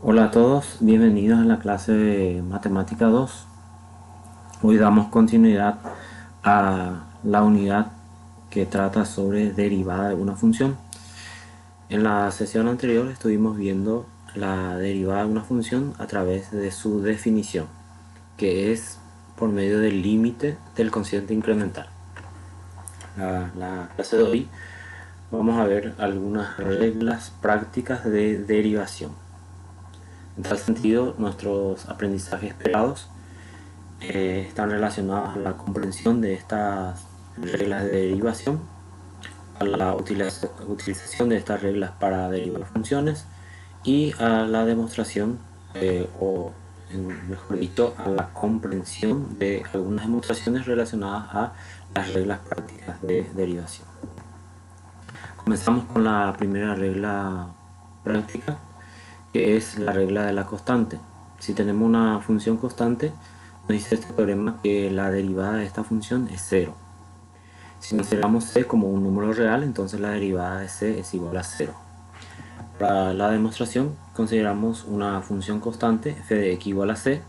Hola a todos, bienvenidos a la clase de Matemática 2. Hoy damos continuidad a la unidad que trata sobre derivada de una función. En la sesión anterior estuvimos viendo la derivada de una función a través de su definición, que es por medio del límite del cociente incremental. La clase de hoy vamos a ver algunas reglas prácticas de derivación. En tal sentido, nuestros aprendizajes esperados están relacionados a la comprensión de estas reglas de derivación, a la utilización de estas reglas para derivar funciones y a la demostración o mejor dicho a la comprensión de algunas demostraciones relacionadas a las reglas prácticas de derivación. Comenzamos con la primera regla práctica, que es la regla de la constante. Si tenemos una función constante, nos dice este teorema que la derivada de esta función es 0. Si consideramos c como un número real, entonces la derivada de c es igual a 0. Para la demostración, consideramos una función constante f de x igual a c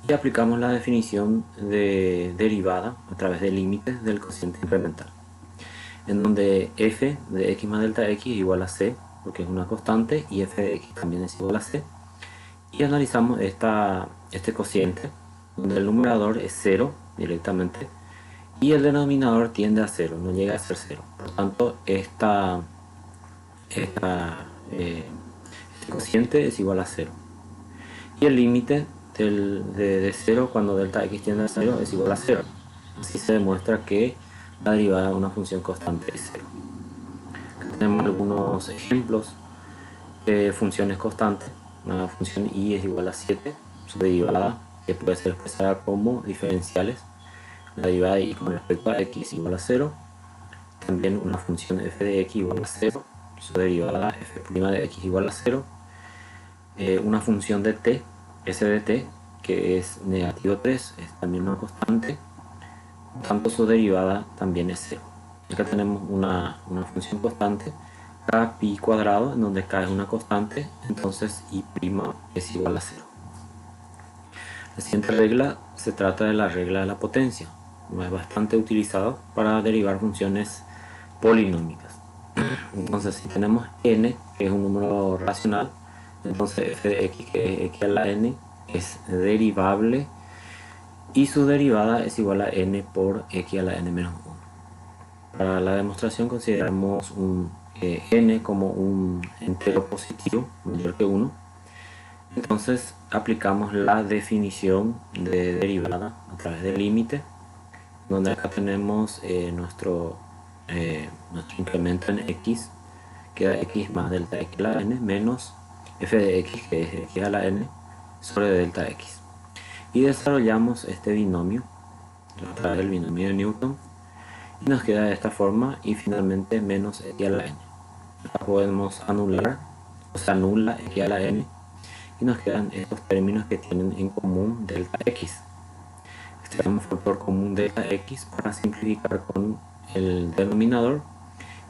y aplicamos la definición de derivada a través de límites del cociente incremental, en donde f de x más delta x es igual a c, porque es una constante, y f de x también es igual a c. Y analizamos este cociente, donde el numerador es 0 directamente y el denominador tiende a 0, no llega a ser 0. Por lo tanto, este cociente es igual a 0. Y el límite de 0 cuando delta x tiende a 0 es igual a 0. Así se demuestra que la derivada de una función constante es 0. Acá tenemos algunos ejemplos de funciones constantes. Una función y es igual a 7, su derivada, que puede ser expresada como diferenciales. La derivada de y con respecto a x igual a 0. También una función f de x igual a 0, su derivada f' de x igual a 0. Una función de t, s de t, que es negativo 3, es también una constante, tanto su derivada también es 0. Acá tenemos una función constante, k pi cuadrado, en donde k es una constante, entonces y' es igual a 0. La siguiente regla se trata de la regla de la potencia. Es bastante utilizado para derivar funciones polinómicas. Entonces, si tenemos n, que es un número racional, entonces f de x, que es x a la n, es derivable y su derivada es igual a n por x a la n menos 1. Para la demostración consideramos n como un entero positivo mayor que 1. Entonces aplicamos la definición de derivada a través del límite, donde acá tenemos nuestro incremento en x, queda x más delta x a la n menos f de x, que es x a la n, sobre delta x. Y desarrollamos este binomio a través del binomio de Newton y nos queda de esta forma, y finalmente menos x a la n. Acá podemos anular, o sea, anula x a la n, y nos quedan estos términos que tienen en común delta x. Extraemos factor común delta x para simplificar con el denominador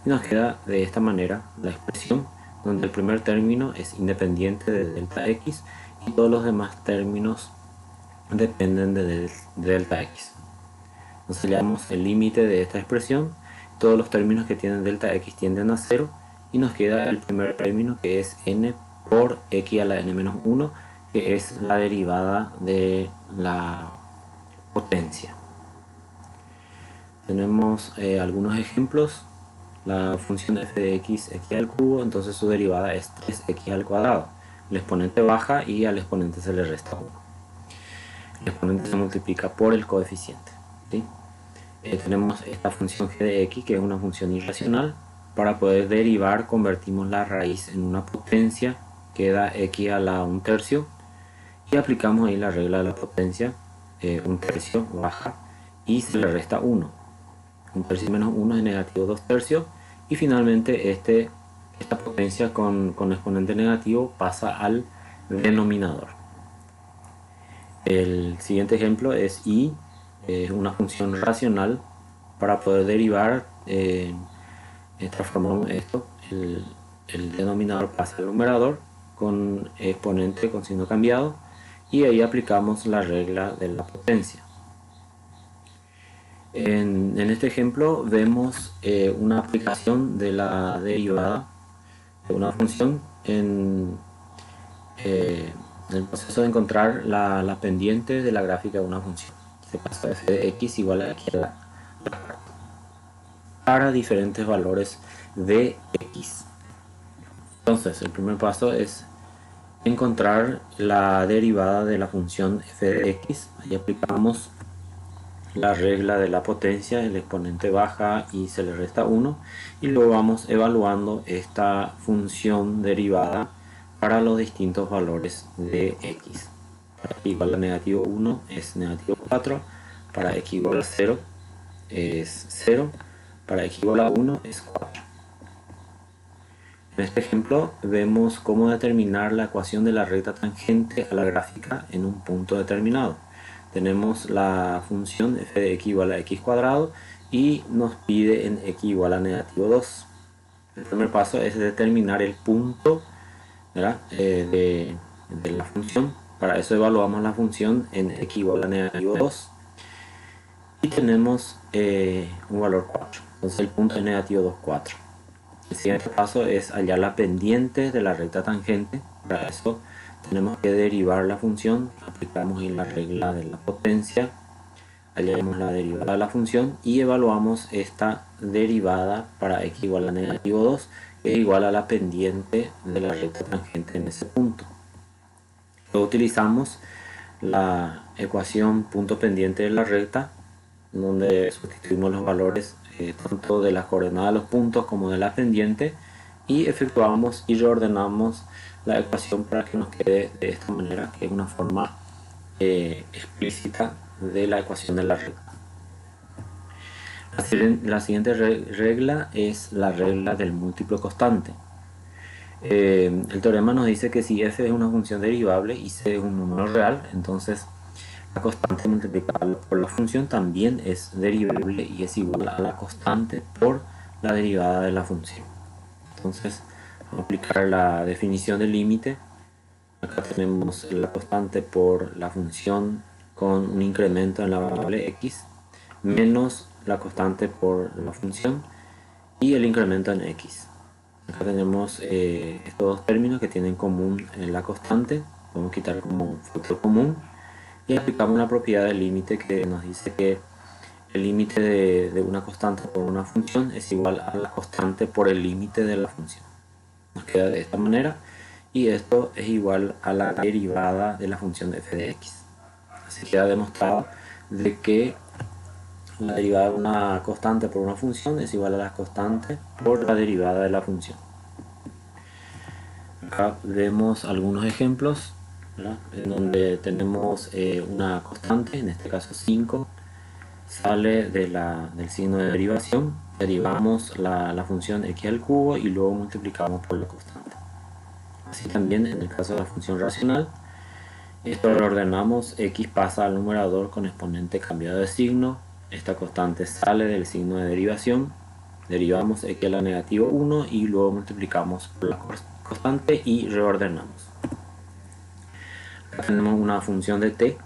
y nos queda de esta manera la expresión, donde el primer término es independiente de delta x y todos los demás términos dependen de delta x. Nos hallamos el límite de esta expresión, todos los términos que tienen delta x tienden a 0 y nos queda el primer término, que es n por x a la n menos 1, que es la derivada de la potencia. Tenemos algunos ejemplos. La función f de x, x al cubo, entonces su derivada es 3x al cuadrado. El exponente baja y al exponente se le resta 1. El exponente se multiplica por el coeficiente, ¿sí? Tenemos esta función g de x, que es una función irracional. Para poder derivar, convertimos la raíz en una potencia, queda x a la 1/3, y aplicamos ahí la regla de la potencia, 1/3 baja y se le resta 1. 1/3 menos 1 es negativo 2/3, y finalmente esta potencia con exponente negativo pasa al denominador. El siguiente ejemplo es y, una función racional. Para poder derivar, transformamos esto, el denominador pasa al numerador con exponente con signo cambiado, y ahí aplicamos la regla de la potencia. En este ejemplo vemos una aplicación de la derivada de una función en el proceso de encontrar la pendiente de la gráfica de una función. Se pasa f de x igual a x para diferentes valores de x. Entonces el primer paso es encontrar la derivada de la función f de x. Ahí aplicamos la regla de la potencia, el exponente baja y se le resta 1, y luego vamos evaluando esta función derivada para los distintos valores de x. Para x igual a negativo 1 es negativo 4, para x igual a 0 es 0, para x igual a 1 es 4. En este ejemplo vemos cómo determinar la ecuación de la recta tangente a la gráfica en un punto determinado. Tenemos la función f de x igual a x cuadrado y nos pide en x igual a negativo 2. El primer paso es determinar el punto, ¿verdad? De la función. Para eso evaluamos la función en x igual a negativo 2 y tenemos un valor 4. Entonces el punto es negativo 2, 4. El siguiente paso es hallar la pendiente de la recta tangente. Para eso tenemos que derivar la función, aplicamos la regla de la potencia, hallamos la derivada de la función y evaluamos esta derivada para x igual a negativo 2, que es igual a la pendiente de la recta tangente en ese punto. Luego utilizamos la ecuación punto pendiente de la recta, donde sustituimos los valores tanto de las coordenadas de los puntos como de la pendiente, y efectuamos y reordenamos la ecuación para que nos quede de esta manera, que es una forma explícita de la ecuación de la recta. La siguiente regla es la regla del múltiplo constante. El teorema nos dice que si f es una función derivable y c es un número real, entonces la constante multiplicada por la función también es derivable y es igual a la constante por la derivada de la función. Entonces vamos a aplicar la definición del límite. Acá tenemos la constante por la función con un incremento en la variable x menos la constante por la función y el incremento en x. Acá tenemos estos dos términos que tienen en común la constante. Podemos quitar como factor común y aplicamos la propiedad del límite, que nos dice que el límite de una constante por una función es igual a la constante por el límite de la función. Nos queda de esta manera, y esto es igual a la derivada de la función de f de x. Así queda demostrado de que la derivada de una constante por una función es igual a la constante por la derivada de la función. Acá vemos algunos ejemplos, ¿verdad? En donde tenemos una constante, en este caso 5, sale del signo de derivación, derivamos la función x al cubo y luego multiplicamos por la constante. Así también en el caso de la función racional, esto lo ordenamos, x pasa al numerador con exponente cambiado de signo, esta constante sale del signo de derivación, derivamos x a la negativo 1 y luego multiplicamos por la constante y reordenamos. Acá tenemos una función de t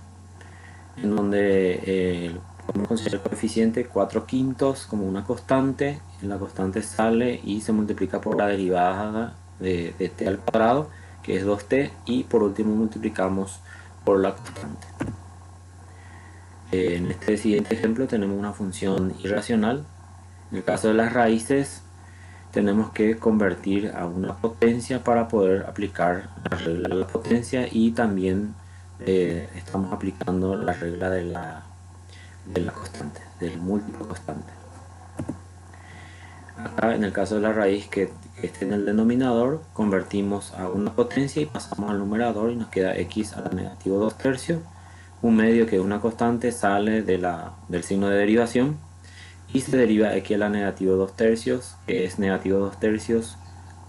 en donde podemos considerar el coeficiente 4/5 como una constante. La constante sale y se multiplica por la derivada de t al cuadrado, que es 2t, y por último multiplicamos por la constante. En este siguiente ejemplo tenemos una función irracional. En el caso de las raíces tenemos que convertir a una potencia para poder aplicar la regla de la potencia, y también estamos aplicando la regla de la constante, del múltiplo constante. Acá en el caso de la raíz que esté en el denominador, convertimos a una potencia y pasamos al numerador y nos queda x a la negativo 2 tercios. Un medio, que es una constante, sale del signo de derivación y se deriva x a la negativo 2 tercios, que es negativo 2 tercios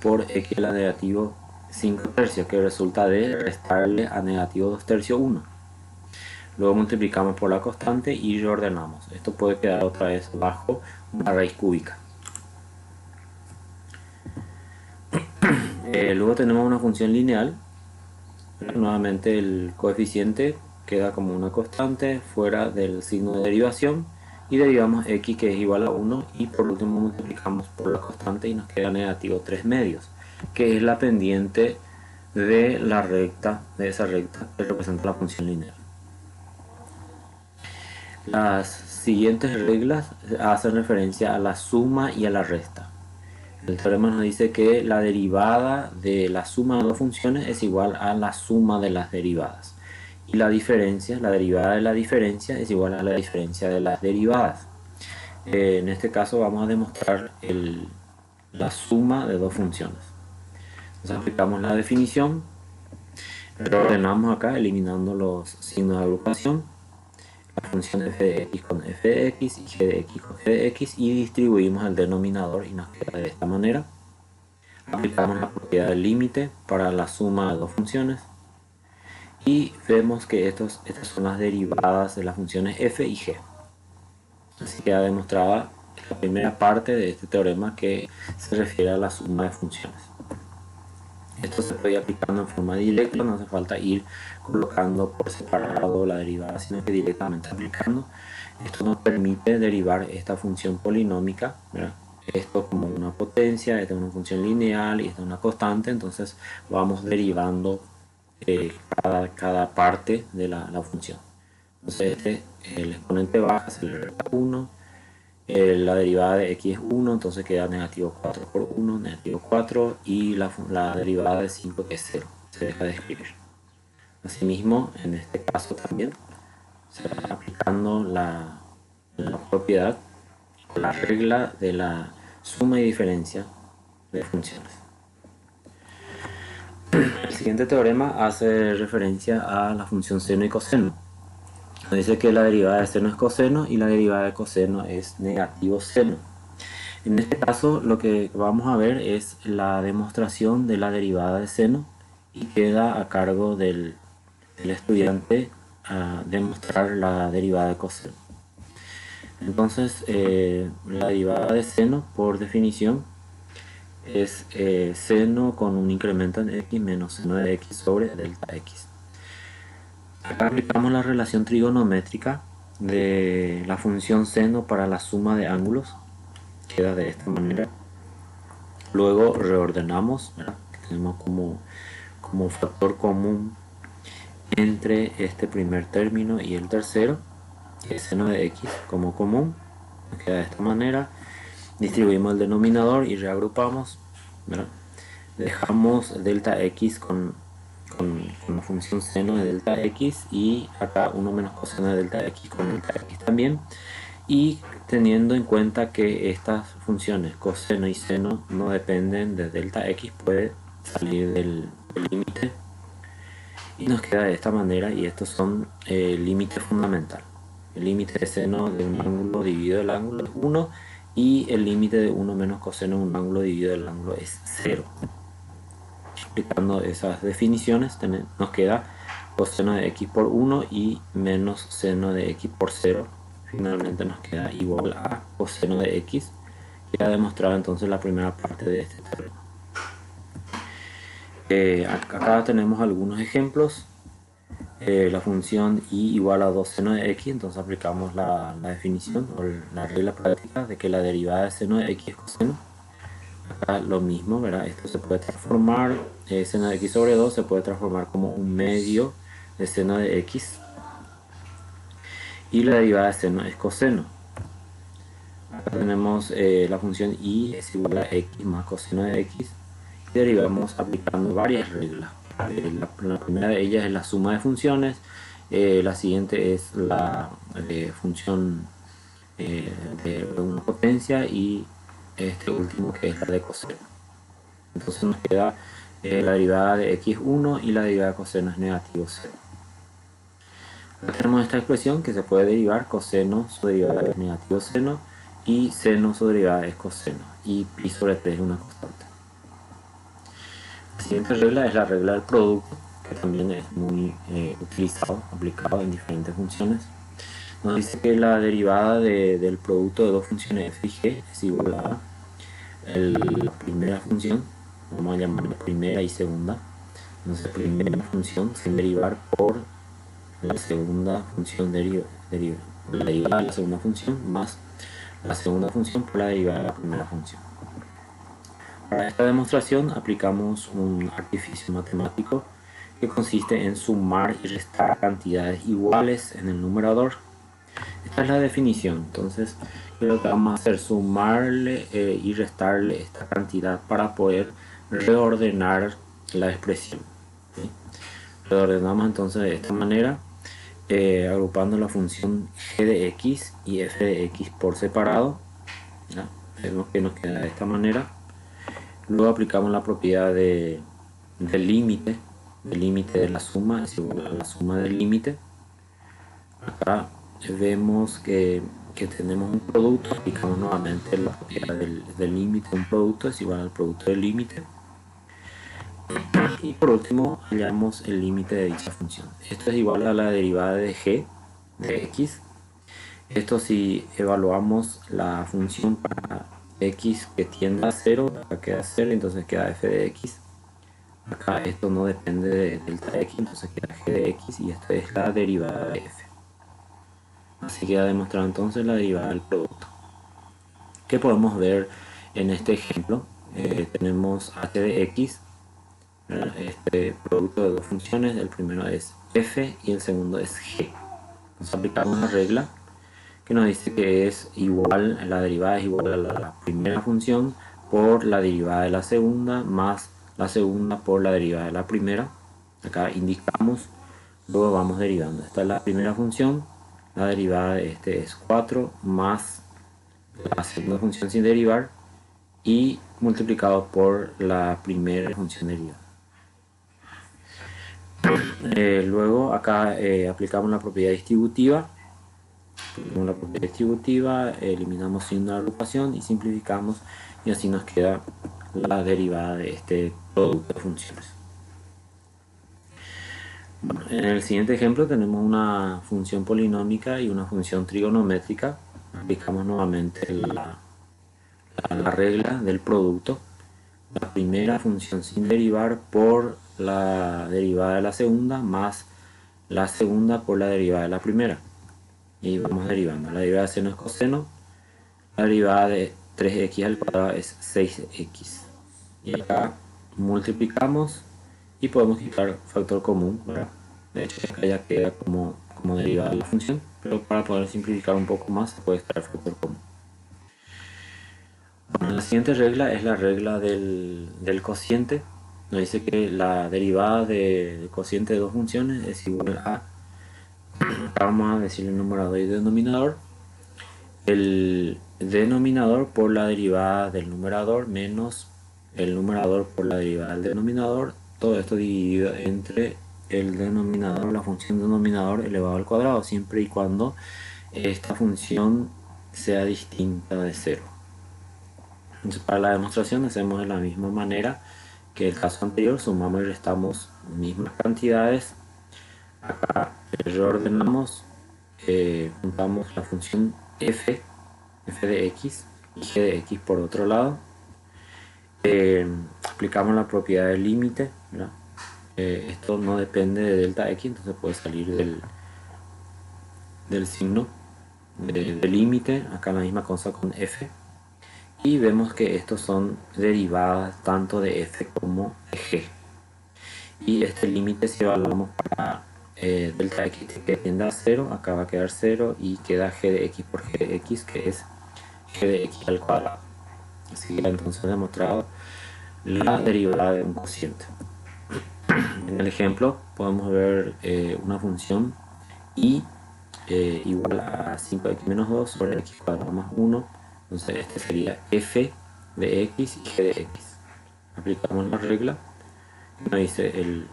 por x a la negativo 5 tercios, que resulta de restarle a negativo 2 tercios 1. Luego multiplicamos por la constante y reordenamos. Esto puede quedar otra vez bajo una raíz cúbica. Luego tenemos una función lineal. Nuevamente el coeficiente queda como una constante fuera del signo de derivación y derivamos x que es igual a 1 y por último multiplicamos por la constante y nos queda negativo 3 medios, que es la pendiente de la recta, de esa recta que representa la función lineal. Las siguientes reglas hacen referencia a la suma y a la resta. El teorema nos dice que la derivada de la suma de dos funciones es igual a la suma de las derivadas. Y la diferencia, la derivada de la diferencia es igual a la diferencia de las derivadas. En este caso vamos a demostrar la suma de dos funciones. Entonces aplicamos la definición, ordenamos acá eliminando los signos de agrupación, la función f de x con f de x y g de x con g de x y distribuimos el denominador y nos queda de esta manera. Aplicamos la propiedad del límite para la suma de dos funciones y vemos que estas son las derivadas de las funciones f y g. Así queda demostrada la primera parte de este teorema que se refiere a la suma de funciones. Esto se puede ir aplicando en forma directa, no hace falta ir colocando por separado la derivada, sino que directamente aplicando. Esto nos permite derivar esta función polinómica, ¿verdad? Esto como una potencia, esta es una función lineal y esta es una constante, entonces vamos derivando cada parte de la función. Entonces el exponente baja se le resta 1, la derivada de x es 1, entonces queda negativo 4 por 1, negativo 4, y la derivada de 5 que es 0, se deja de escribir. Asimismo, en este caso también se va aplicando la propiedad o la regla de la suma y diferencia de funciones. El siguiente teorema hace referencia a la función seno y coseno. Nos dice que la derivada de seno es coseno y la derivada de coseno es negativo seno. En este caso lo que vamos a ver es la demostración de la derivada de seno y queda a cargo del estudiante a demostrar la derivada de coseno. Entonces la derivada de seno por definición es seno con un incremento en x menos seno de x sobre delta x. Acá aplicamos la relación trigonométrica de la función seno para la suma de ángulos, queda de esta manera. Luego reordenamos, ¿verdad? Tenemos como factor común entre este primer término y el tercero, que es seno de x como común, queda de esta manera. Distribuimos el denominador y reagrupamos, ¿verdad? Dejamos delta x con la función seno de delta x y acá 1 menos coseno de delta x con delta x también, y teniendo en cuenta que estas funciones coseno y seno no dependen de delta x, puede salir del límite y nos queda de esta manera, y estos son el límite fundamental. El límite de seno de un ángulo dividido el ángulo es 1 y el límite de 1 menos coseno de un ángulo dividido el ángulo es 0. Aplicando esas definiciones nos queda coseno de x por 1 y menos seno de x por 0. Finalmente nos queda igual a coseno de x. Queda demostrada entonces la primera parte de este teorema. Acá tenemos algunos ejemplos. La función y igual a 2 seno de x, entonces aplicamos la definición o la regla práctica de que la derivada de seno de x es coseno. Acá lo mismo, ¿verdad? Esto se puede transformar, seno de x sobre 2 se puede transformar como un medio de seno de x y la derivada de seno es coseno. Acá tenemos la función y es igual a x más coseno de x y derivamos aplicando varias reglas. La primera de ellas es la suma de funciones, la siguiente es la función de una potencia y este último que es la de coseno. Entonces nos queda la derivada de x1 y la derivada de coseno es negativo 0. Acá tenemos esta expresión que se puede derivar: coseno, su derivada es negativo seno, y seno, su derivada es coseno, y pi sobre 3 es una constante. La siguiente regla es la regla del producto, que también es muy aplicado en diferentes funciones. Nos dice que la derivada del producto de dos funciones f y g es igual a la primera función vamos a llamar primera y segunda. Entonces primera función sin derivar por la segunda función la derivada de la segunda función más la segunda función por la derivada de la primera función. Para esta demostración aplicamos un artificio matemático que consiste en sumar y restar cantidades iguales en el numerador. Esta es la definición. Entonces lo que vamos a hacer es sumarle y restarle esta cantidad para poder reordenar la expresión, ¿sí? Reordenamos entonces de esta manera, agrupando la función g de x y f de x por separado, ¿ya? Vemos que nos queda de esta manera. Luego aplicamos la propiedad del límite. El límite de la suma es igual a la suma del límite. Acá vemos que tenemos un producto, aplicamos nuevamente la propiedad del límite. Un producto es igual al producto del límite. Y por último hallamos el límite de dicha función. Esto es igual a la derivada de g de x. Esto si evaluamos la función para x que tiende a 0, acá queda 0, entonces queda f de x. Acá esto no depende de delta x, entonces queda g de x y esta es la derivada de f. Así queda demostrado entonces la derivada del producto. ¿Qué podemos ver en este ejemplo? Tenemos h de x, este producto de dos funciones, el primero es f y el segundo es g. Vamos a aplicar una regla que nos dice que es igual, la derivada es igual a la primera función por la derivada de la segunda más la segunda por la derivada de la primera. Acá indicamos, luego vamos derivando. Esta es la primera función, la derivada de este es 4 más la segunda función sin derivar y multiplicado por la primera función derivada. Luego acá aplicamos la propiedad distributiva. Con la propiedad distributiva eliminamos signo de agrupación y simplificamos, y así nos queda la derivada de este producto de funciones. Bueno, en el siguiente ejemplo tenemos una función polinómica y una función trigonométrica. Aplicamos nuevamente la regla del producto. La primera función sin derivar por la derivada de la segunda más la segunda por la derivada de la primera. Y vamos derivando. La derivada de seno es coseno. La derivada de 3x al cuadrado es 6x. Y acá multiplicamos y podemos quitar factor común, ¿verdad? De hecho acá ya queda como derivada de la función, pero para poder simplificar un poco más se puede extraer factor común. Bueno, la siguiente regla es la regla del cociente. Nos dice que la derivada del cociente de dos funciones es igual a, vamos a decir el numerador y denominador, el denominador por la derivada del numerador menos el numerador por la derivada del denominador, todo esto dividido entre el denominador, la función denominador elevado al cuadrado, siempre y cuando esta función sea distinta de 0. Entonces, para la demostración hacemos de la misma manera que el caso anterior, sumamos y restamos mismas cantidades. Acá reordenamos, juntamos la función f de x y g de x por otro lado. Aplicamos la propiedad del límite, esto no depende de delta x, entonces puede salir del signo del límite. Acá la misma cosa con f, y vemos que estos son derivadas tanto de f como de g. Y este límite, si evaluamos para delta x que tiende a 0, acá va a quedar 0 y queda g de x por g de x, que es g de x al cuadrado. Así que entonces demostrado la derivada de un cociente. En el ejemplo podemos ver una función y igual a 5x menos 2 sobre x cuadrado más 1. Entonces este sería f de x y g de x. Aplicamos la regla que nos dice el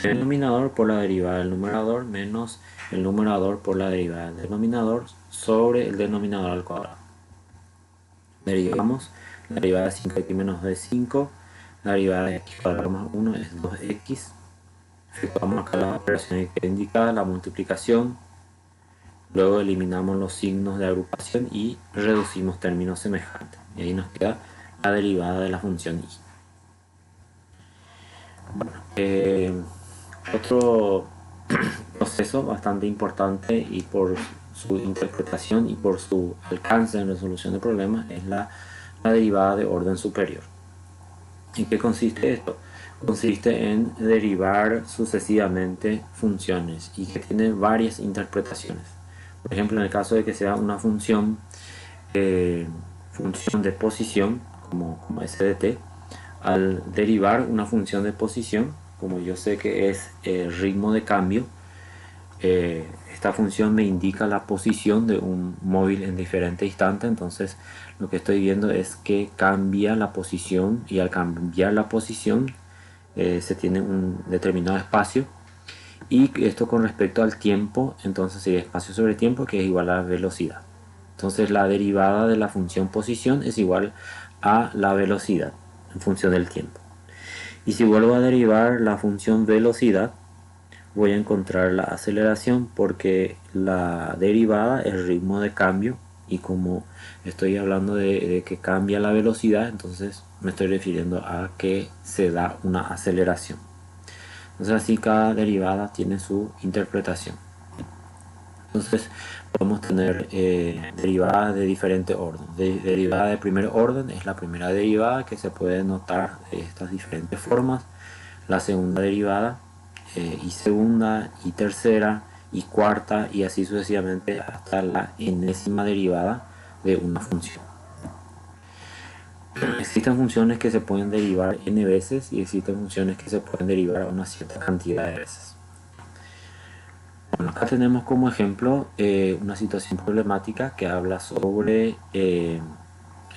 denominador por la derivada del numerador menos el numerador por la derivada del denominador sobre el denominador al cuadrado. Derivamos, la derivada de 5x menos 2 es 5, la derivada de x cuadrado más 1 es 2x. Efectuamos acá la operación que indicada, la multiplicación. Luego eliminamos los signos de agrupación y reducimos términos semejantes. Y ahí nos queda la derivada de la función y. Eh, Otro proceso bastante importante y por su interpretación y por su alcance en resolución de problemas es la derivada de orden superior. ¿En qué consiste esto? Consiste en derivar sucesivamente funciones y que tiene varias interpretaciones. Por ejemplo, en el caso de que sea una función de posición, como SDT, al derivar una función de posición, como yo sé que es ritmo de cambio, esta función me indica la posición de un móvil en diferente instante. Entonces lo que estoy viendo es que cambia la posición, y al cambiar la posición se tiene un determinado espacio, y esto con respecto al tiempo, entonces sería espacio sobre tiempo, que es igual a la velocidad. Entonces la derivada de la función posición es igual a la velocidad en función del tiempo. Y si vuelvo a derivar la función velocidad, voy a encontrar la aceleración, porque la derivada es ritmo de cambio, y como estoy hablando de que cambia la velocidad, entonces me estoy refiriendo a que se da una aceleración. Entonces así cada derivada tiene su interpretación. Entonces podemos tener derivadas de diferente orden. Derivada de primer orden es la primera derivada, que se puede notar de estas diferentes formas. La segunda derivada, y segunda y tercera y cuarta, y así sucesivamente hasta la enésima derivada de una función. Existen funciones que se pueden derivar n veces, y existen funciones que se pueden derivar una cierta cantidad de veces. Bueno, acá tenemos como ejemplo una situación problemática que habla sobre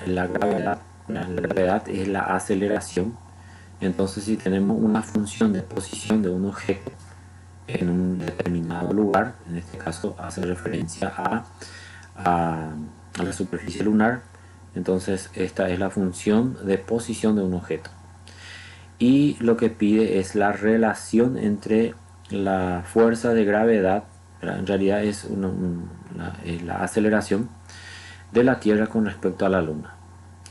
la gravedad. La gravedad es la aceleración. Entonces, si tenemos una función de posición de un objeto en un determinado lugar, en este caso hace referencia a la superficie lunar, entonces esta es la función de posición de un objeto. Y lo que pide es la relación entre la fuerza de gravedad, en realidad es la aceleración de la Tierra con respecto a la Luna,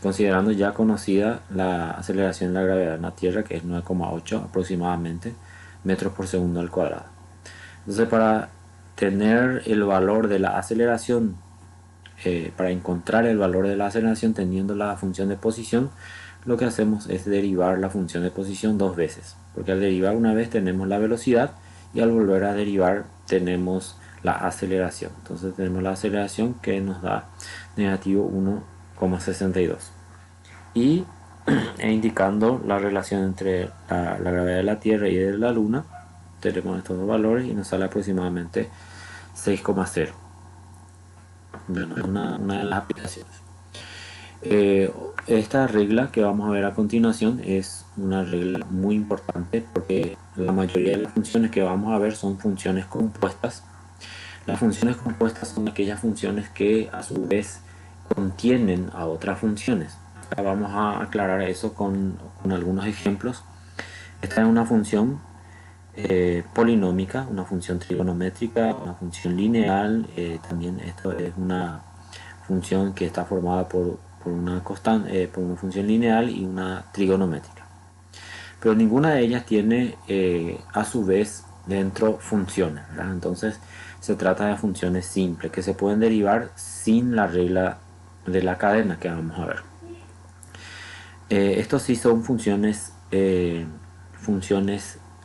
considerando ya conocida la aceleración de la gravedad en la Tierra, que es 9,8 aproximadamente metros por segundo al cuadrado. Entonces, para tener el valor de la aceleración, para encontrar el valor de la aceleración teniendo la función de posición, lo que hacemos es derivar la función de posición dos veces, porque al derivar una vez tenemos la velocidad, y al volver a derivar tenemos la aceleración. Entonces tenemos la aceleración, que nos da negativo 1,62, y indicando la relación entre la gravedad de la Tierra y de la Luna, tenemos estos dos valores y nos sale aproximadamente 6,0. Bueno, una de las aplicaciones. Esta regla que vamos a ver a continuación es una regla muy importante, porque la mayoría de las funciones que vamos a ver son funciones compuestas. Las funciones compuestas son aquellas funciones que a su vez contienen a otras funciones. Ahora vamos a aclarar eso con algunos ejemplos. Esta es una función polinómica, una función trigonométrica, una función lineal. También esto es una función que está formada por una constante, por una función lineal y una trigonométrica. Pero ninguna de ellas tiene a su vez dentro funciones, ¿verdad? Entonces se trata de funciones simples que se pueden derivar sin la regla de la cadena que vamos a ver. Estos sí son funciones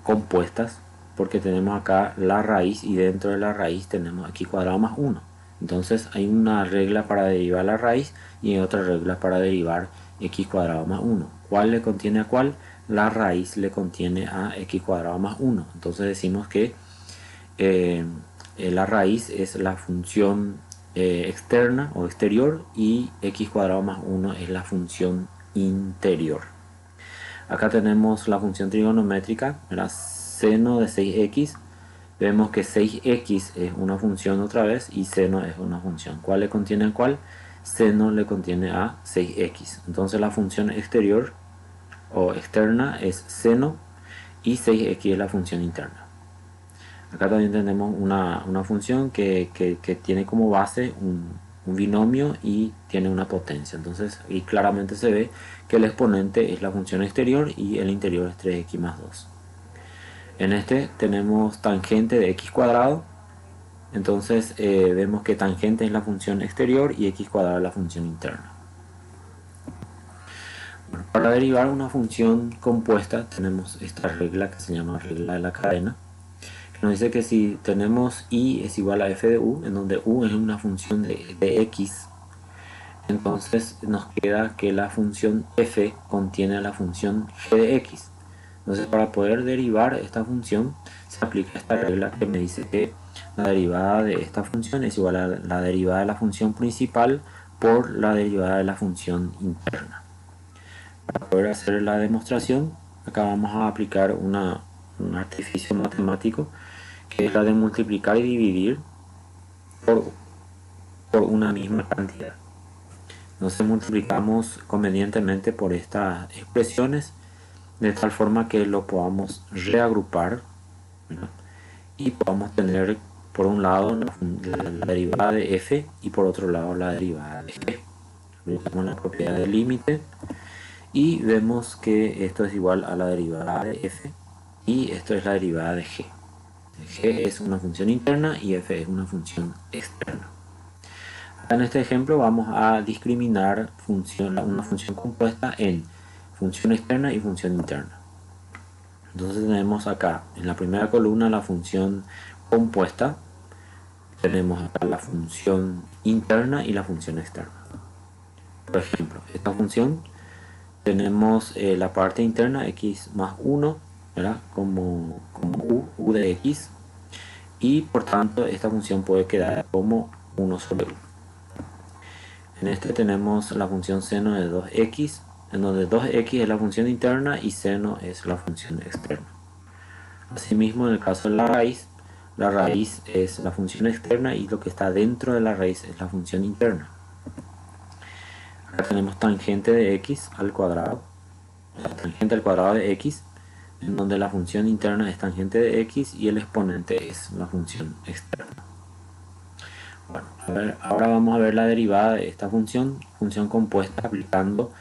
compuestas, porque tenemos acá la raíz, y dentro de la raíz tenemos x cuadrado más 1. Entonces hay una regla para derivar la raíz y otra regla para derivar x cuadrado más 1. ¿Cuál le contiene a cuál? La raíz le contiene a x cuadrado más 1. Entonces decimos que la raíz es la función externa o exterior, y x cuadrado más 1 es la función interior. Acá tenemos la función trigonométrica, ¿verdad? Seno de 6x. Vemos que 6x es una función otra vez, y seno es una función. ¿Cuál le contiene a cuál? Seno le contiene a 6x. Entonces la función exterior o externa es seno, y 6x es la función interna. Acá también tenemos una función que tiene como base un binomio y tiene una potencia. Entonces, y claramente se ve que el exponente es la función exterior y el interior es 3x más 2. En este tenemos tangente de x cuadrado. Entonces vemos que tangente es la función exterior y x cuadrado es la función interna. Bueno, para derivar una función compuesta tenemos esta regla que se llama regla de la cadena, que nos dice que si tenemos y es igual a f de u, en donde u es una función de x, entonces nos queda que la función f contiene la función g de x. Entonces, para poder derivar esta función se aplica esta regla que me dice que la derivada de esta función es igual a la derivada de la función principal por la derivada de la función interna. Para poder hacer la demostración, acá vamos a aplicar un artificio matemático, que es la de multiplicar y dividir por una misma cantidad. Entonces multiplicamos convenientemente por estas expresiones, de tal forma que lo podamos reagrupar, ¿verdad? Y podamos tener por un lado la derivada de f y por otro lado la derivada de g. Aplicamos la propiedad del límite y vemos que esto es igual a la derivada de f y esto es la derivada de g. G es una función interna y f es una función externa. En este ejemplo vamos a discriminar una función compuesta en función externa y función interna. Entonces tenemos acá en la primera columna la función compuesta, tenemos acá la función interna y la función externa. Por ejemplo, esta función tenemos la parte interna x más 1, ¿verdad? Como u de x, y por tanto esta función puede quedar como 1 sobre u. En este tenemos la función seno de 2x, en donde 2x es la función interna y seno es la función externa. Asimismo, en el caso de la raíz es la función externa y lo que está dentro de la raíz es la función interna. Acá tenemos tangente de x al cuadrado, la tangente al cuadrado de x, en donde la función interna es tangente de x y el exponente es la función externa. Bueno, ahora vamos a ver la derivada de esta función compuesta aplicando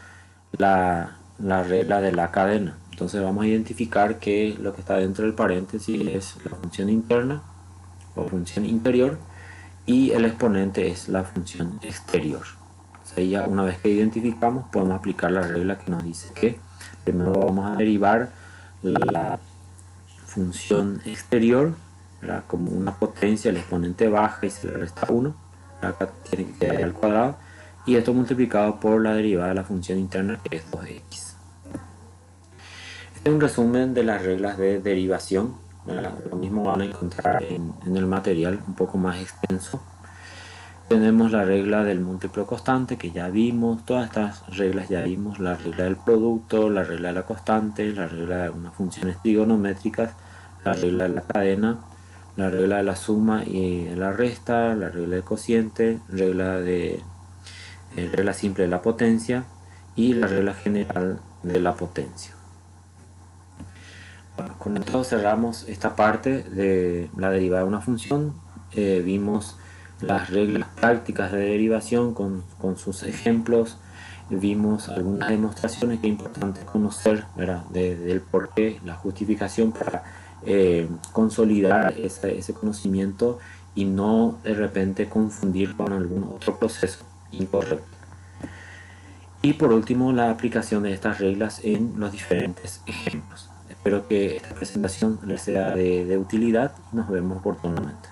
la regla de la cadena. Entonces vamos a identificar que lo que está dentro del paréntesis es la función interna o función interior y el exponente es la función exterior. Entonces ya una vez que identificamos podemos aplicar la regla que nos dice que primero vamos a derivar la función exterior, ¿verdad? Como una potencia, el exponente baja y se le resta 1, acá tiene que quedar al cuadrado, y esto multiplicado por la derivada de la función interna, que es 2x. Este es un resumen de las reglas de derivación, ¿verdad? Lo mismo van a encontrar en el material un poco más extenso. Tenemos la regla del múltiplo constante, que ya vimos, todas estas reglas ya vimos, la regla del producto, la regla de la constante, la regla de algunas funciones trigonométricas, la regla de la cadena, la regla de la suma y de la resta, la regla del cociente, regla simple de la potencia y la regla general de la potencia. Bueno, con esto cerramos esta parte de la derivada de una función. Vimos las reglas prácticas de derivación con sus ejemplos, vimos algunas demostraciones que es importante conocer, ¿verdad? Del porqué, la justificación para consolidar ese conocimiento y no de repente confundir con algún otro proceso incorrecto. Y por último, la aplicación de estas reglas en los diferentes ejemplos. Espero que esta presentación les sea de utilidad y nos vemos oportunamente.